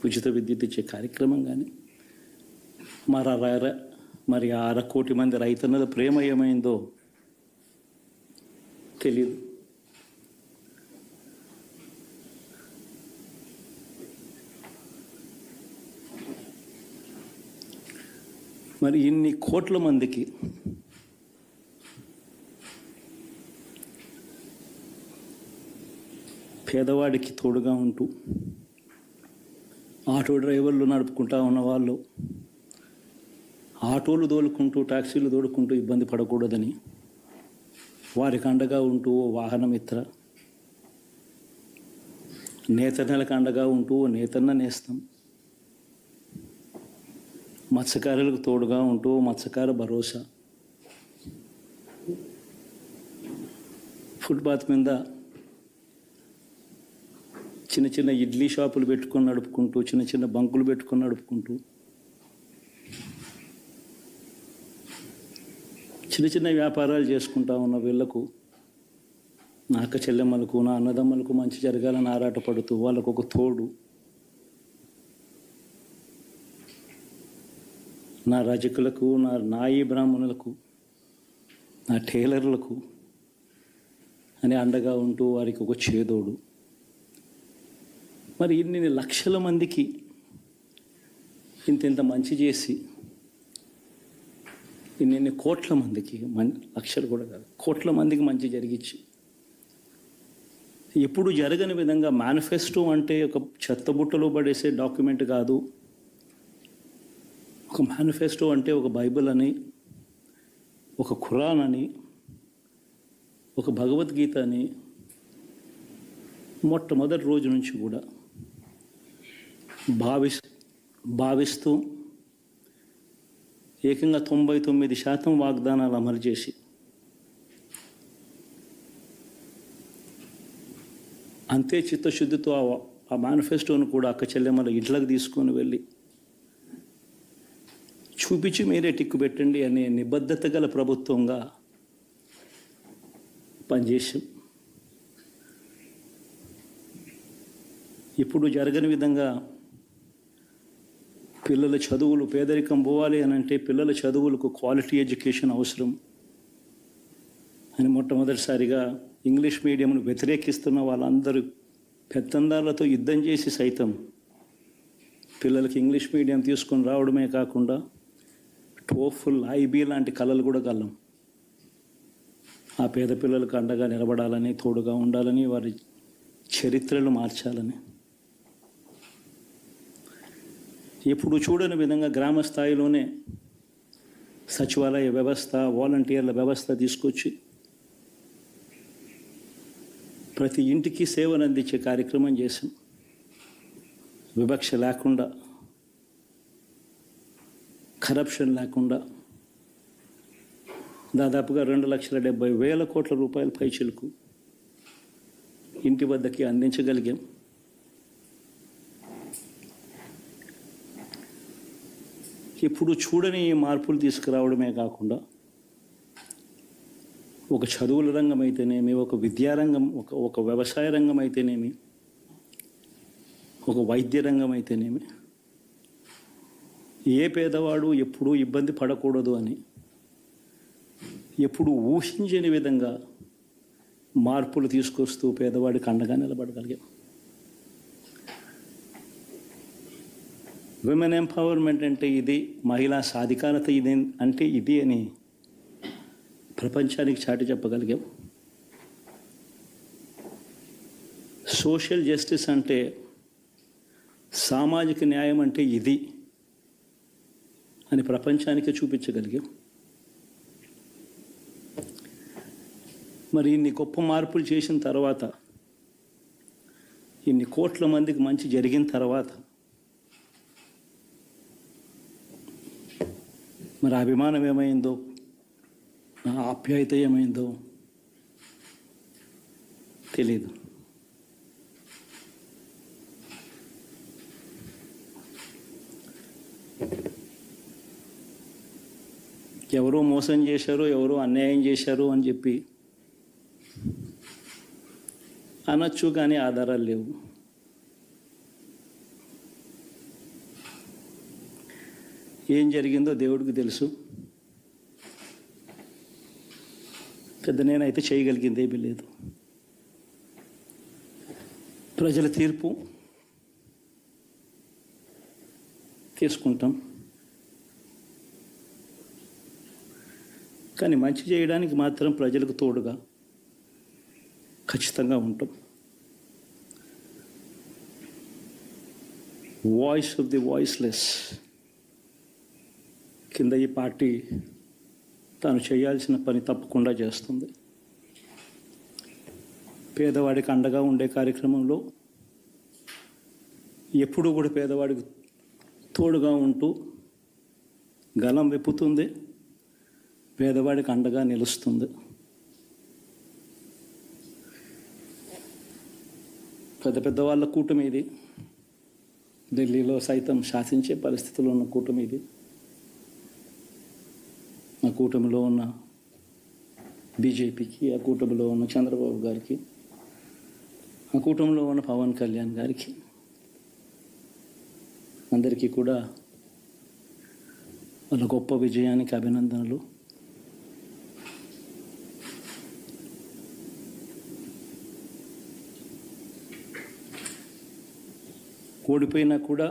ఉచిత విద్యుత్ ఇచ్చే కార్యక్రమం కానీ మరి 6 కోటి మంది రైతన్నల ప్రేమ ఏమైందో తెలియదు. మరి ఇన్ని కోట్ల మందికి పేదవాడికి తోడుగా ఉంటూ ఆటో డ్రైవర్లు నడుపుకుంటా ఉన్నవాళ్ళు ఆటోలు దోలుకుంటూ టాక్సీలు దోలుకుంటూ ఇబ్బంది పడకూడదని వారికి అండగా ఉంటూ వాహనమిత్ర, నేతన్నలకు అండగా ఉంటూ నేతన్న నేస్తం, మత్స్యకారులకు తోడుగా ఉంటూ మత్స్యకార భరోసా, ఫుట్పాత్ మీద చిన్న చిన్న ఇడ్లీ షాపులు పెట్టుకొని నడుపుకుంటూ, చిన్న చిన్న బంకులు పెట్టుకొని నడుపుకుంటూ, చిన్న చిన్న వ్యాపారాలు చేసుకుంటా ఉన్న వీళ్లకు, నా అక్క చెల్లెమ్మలకు, నా అన్నదమ్మలకు మంచి జరగాలని ఆరాటపడుతూ వాళ్ళకు ఒక తోడు, నా రజకులకు, నా నాయి బ్రాహ్మణులకు, నా టైలర్లకు అని అండగా ఉంటూ వారికి ఒక చేదోడు. మరి ఇన్ని లక్షల మందికి ఇంత మంచి చేసి ఇన్ని కోట్ల మందికి, లక్షలు కూడా కాదు, కోట్ల మందికి మంచి జరిగించి ఎప్పుడు జరగని విధంగా మేనిఫెస్టో అంటే ఒక చెత్తబుట్టలో పడేసే డాక్యుమెంట్ కాదు. ఒక మేనిఫెస్టో అంటే ఒక బైబిల్ అని, ఒక ఖురాన్ అని, ఒక భగవద్గీత అని మొట్టమొదటి రోజు నుంచి కూడా భావిస్తూ ఏకంగా 99% వాగ్దానాలు అమలు చేసి అంతే చిత్తశుద్ధితో ఆ మేనిఫెస్టోను కూడా అక్క చెల్లెమ్మల ఇంట్లోకి తీసుకొని వెళ్ళి చూపించి మీరే టిక్కు పెట్టండి అనే నిబద్ధత గల ప్రభుత్వంగా పనిచేసాం. ఇప్పుడు జరగని విధంగా పిల్లల చదువులు, పేదరికం పోవాలి అని అంటే పిల్లల చదువులకు క్వాలిటీ ఎడ్యుకేషన్ అవసరం అని మొట్టమొదటిసారిగా ఇంగ్లీష్ మీడియంను వ్యతిరేకిస్తున్న వాళ్ళందరూ పెత్తందారులతో యుద్ధం చేసి సైతం పిల్లలకి ఇంగ్లీష్ మీడియం తీసుకొని రావడమే కాకుండా టోఫుల్, ఐబీ లాంటి కళలు కూడా కలం. ఆ పేద పిల్లలకు అండగా నిలబడాలని, తోడుగా ఉండాలని, వారి చరిత్రలు మార్చాలని, ఎప్పుడు చూడని విధంగా గ్రామ స్థాయిలోనే సచివాలయ వ్యవస్థ, వాలంటీర్ల వ్యవస్థ తీసుకొచ్చి ప్రతి ఇంటికి సేవను అందించే కార్యక్రమం చేశాం. వివక్ష లేకుండా, కరప్షన్ లేకుండా దాదాపుగా 2,70,000 కోట్ల రూపాయల పైచిలకు ఇంటి వద్దకి అందించగలిగాం. ఇప్పుడు చూడని మార్పులు తీసుకురావడమే కాకుండా ఒక చదువుల రంగం అయితేనేమి, ఒక విద్యారంగం, ఒక వ్యవసాయ రంగం అయితేనేమి, ఒక వైద్య రంగం అయితేనేమి, ఏ పేదవాడు ఎప్పుడూ ఇబ్బంది పడకూడదు అని ఎప్పుడు ఊహించని విధంగా మార్పులు తీసుకొస్తూ పేదవాడికి అండగా నిలబడగలిగాం. విమెన్ ఎంపవర్మెంట్ అంటే ఇది, మహిళా సాధికారత ఇది అంటే ఇది అని ప్రపంచానికి చాటి చెప్పగలిగాం. సోషల్ జస్టిస్ అంటే, సామాజిక న్యాయం అంటే ఇది అని ప్రపంచానికి చూపించగలిగాం. మరి ఇన్ని గొప్ప మార్పులు చేసిన తర్వాత, ఇన్ని కోట్ల మందికి మంచి జరిగిన తర్వాత మరి అభిమానం ఏమైందో, నా ఆప్యాయత ఏమైందో తెలీదు. ఎవరో మోసం చేశారు, ఎవరో అన్యాయం చేశారు అని చెప్పి అనొచ్చు, కానీ ఆధారాలు లేవు. ఏం జరిగిందో దేవుడికి తెలుసు. పెద్ద నేనైతే చేయగలిగింది ఏమీ లేదు. ప్రజల తీర్పు తీసుకుంటాం. కానీ మంచి చేయడానికి మాత్రం ప్రజలకు తోడుగా ఖచ్చితంగా ఉంటాం. వాయిస్ ఆఫ్ ది వాయిస్లెస్ కింద ఈ పార్టీ తాను చేయాల్సిన పని తప్పకుండా చేస్తుంది. పేదవాడికి అండగా ఉండే కార్యక్రమంలో ఎప్పుడూ కూడా పేదవాడికి తోడుగా ఉంటూ గలం విప్పుతుంది, పేదవాడికి అండగా నిలుస్తుంది. పెద్ద పెద్ద వాళ్ళ కూటమి ఇది. ఢిల్లీలో సైతం శాసించే పరిస్థితుల్లో ఉన్న కూటమి ఇది. ఆ కూటమిలో ఉన్న బీజేపీకి, ఆ కూటమిలో ఉన్న చంద్రబాబు గారికి, ఆ కూటమిలో ఉన్న పవన్ కళ్యాణ్ గారికి అందరికీ కూడా వాళ్ళ గొప్ప విజయానికి అభినందనలు. ఓడిపోయినా కూడా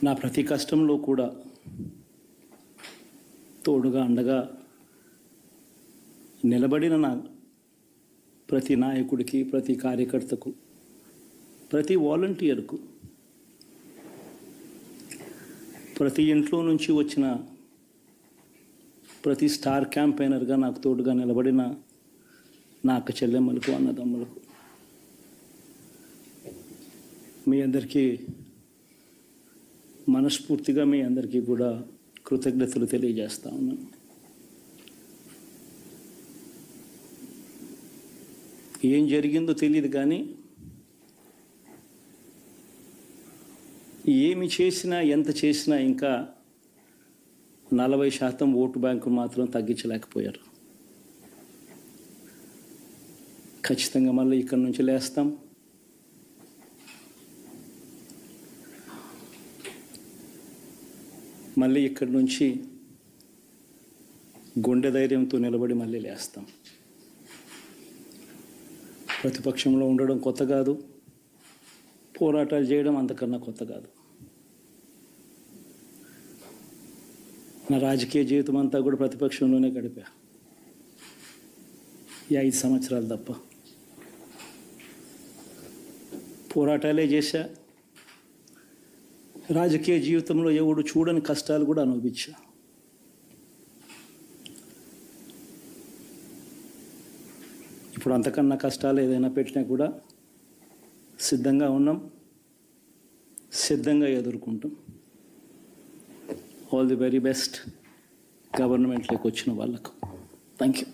నా ప్రతి కష్టంలో కూడా తోడుగా అండగా నిలబడిన నా ప్రతి నాయకుడికి, ప్రతి కార్యకర్తకు, ప్రతి వాలంటీర్కు, ప్రతి ఇంట్లో నుంచి వచ్చిన ప్రతి స్టార్ క్యాంపెయినర్గా నాకు తోడుగా నిలబడిన నా అక్క చెల్లెమ్మలకు, అన్నదమ్ములకు, మీ అందరికీ మనస్ఫూర్తిగా మీ అందరికీ కూడా కృతజ్ఞతలు తెలియజేస్తా ఉన్నాను. ఏం జరిగిందో తెలియదు కానీ ఏమి చేసినా, ఎంత చేసినా ఇంకా 40% ఓటు బ్యాంకు మాత్రం తగ్గించలేకపోయారు. ఖచ్చితంగా మళ్ళీ ఇక్కడి నుంచి లేస్తాం. మళ్ళీ ఇక్కడి నుంచి గుండె ధైర్యంతో నిలబడి మళ్ళీ లేస్తాం. ప్రతిపక్షంలో ఉండడం కొత్త కాదు, పోరాటాలు చేయడం అంతకన్నా కొత్త కాదు. నా రాజకీయ జీవితం అంతా కూడా ప్రతిపక్షంలోనే గడిపా, ఈ 5 సంవత్సరాలు తప్ప. పోరాటాలే చేశా. రాజకీయ జీవితంలో ఎవడు చూడని కష్టాలు కూడా అనుభవించా. ఇప్పుడు అంతకన్నా కష్టాలు ఏదైనా పెట్టినా కూడా సిద్ధంగా ఉన్నాం, సిద్ధంగా ఎదుర్కొంటాం. ఆల్ ది వెరీ బెస్ట్ గవర్నమెంట్లోకి వచ్చిన వాళ్ళకు. Thank you.